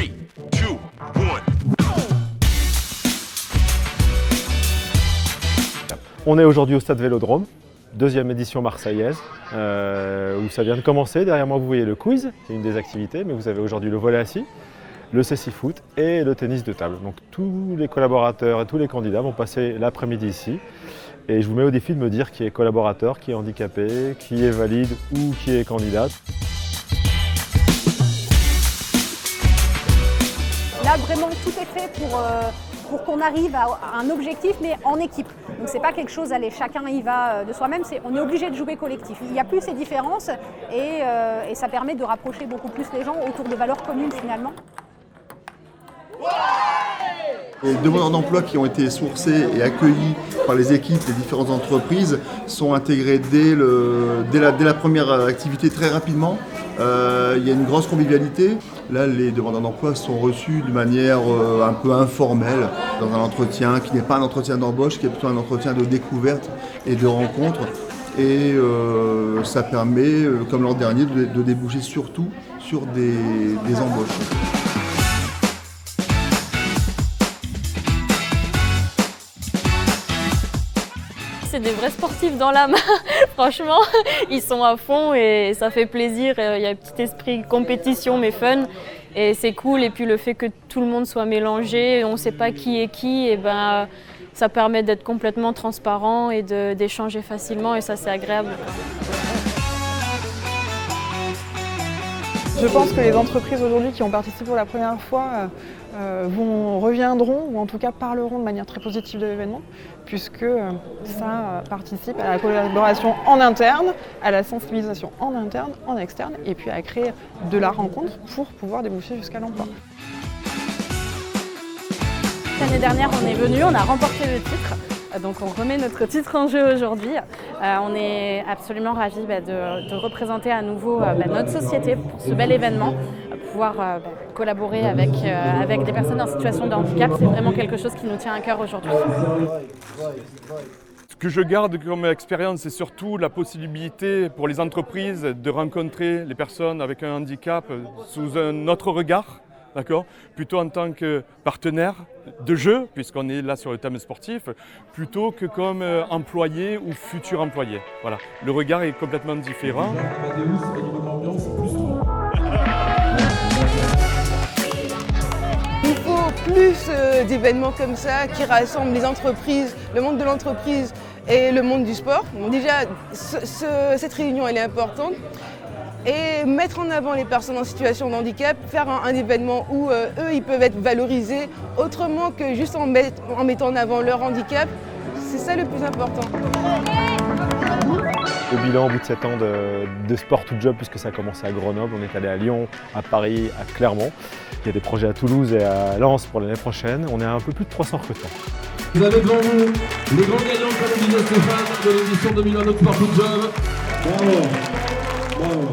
2, 1. On est aujourd'hui au Stade Vélodrome, deuxième édition marseillaise, où ça vient de commencer. Derrière moi, vous voyez le quiz, qui est une des activités, mais vous avez aujourd'hui le volley assis, le cécifoot et le tennis de table. Donc tous les collaborateurs et tous les candidats vont passer l'après-midi ici. Et je vous mets au défi de me dire qui est collaborateur, qui est handicapé, qui est valide ou qui est candidat. Là, vraiment, tout est fait pour qu'on arrive à un objectif, mais en équipe. Donc c'est pas quelque chose, allez, chacun y va de soi-même, on est obligé de jouer collectif. Il n'y a plus ces différences et ça permet de rapprocher beaucoup plus les gens autour de valeurs communes finalement. Les demandeurs d'emploi qui ont été sourcés et accueillis par les équipes des différentes entreprises sont intégrés dès la première activité très rapidement. Il y a une grosse convivialité. Là, les demandeurs d'emploi sont reçus de manière un peu informelle dans un entretien qui n'est pas un entretien d'embauche, qui est plutôt un entretien de découverte et de rencontre. Et ça permet, comme l'an dernier, de déboucher surtout sur des embauches. C'est des vrais sportifs dans l'âme, franchement, ils sont à fond et ça fait plaisir, il y a un petit esprit compétition mais fun et c'est cool et puis le fait que tout le monde soit mélangé, on ne sait pas qui est qui, et ben, ça permet d'être complètement transparent et d'échanger facilement et ça c'est agréable. Je pense que les entreprises aujourd'hui qui ont participé pour la première fois reviendront ou en tout cas parleront de manière très positive de l'événement puisque ça participe à la collaboration en interne, à la sensibilisation en interne, en externe et puis à créer de la rencontre pour pouvoir déboucher jusqu'à l'emploi. L'année dernière, on est venu, on a remporté le titre. Donc on remet notre titre en jeu aujourd'hui. On est absolument ravis de représenter à nouveau notre société pour ce bel événement, pouvoir collaborer avec des personnes en situation de handicap. C'est vraiment quelque chose qui nous tient à cœur aujourd'hui. Ce que je garde comme expérience, c'est surtout la possibilité pour les entreprises de rencontrer les personnes avec un handicap sous un autre regard. D'accord ? Plutôt en tant que partenaire de jeu, puisqu'on est là sur le thème sportif, plutôt que comme employé ou futur employé. Voilà. Le regard est complètement différent. Il faut plus d'événements comme ça qui rassemblent les entreprises, le monde de l'entreprise et le monde du sport. Bon, déjà, cette réunion elle est importante. Et mettre en avant les personnes en situation de handicap, faire un événement où eux ils peuvent être valorisés autrement que juste en mettant en avant leur handicap, c'est ça le plus important. Le bilan au bout de 7 ans de Sport to Job, puisque ça a commencé à Grenoble, on est allé à Lyon, à Paris, à Clermont. Il y a des projets à Toulouse et à Lens pour l'année prochaine. On est à un peu plus de 300 recrutements. Vous avez devant vous les grands gagnants, comme le disait Stéphane, de l'édition 2020 de Sport to Job. Bravo. Bravo.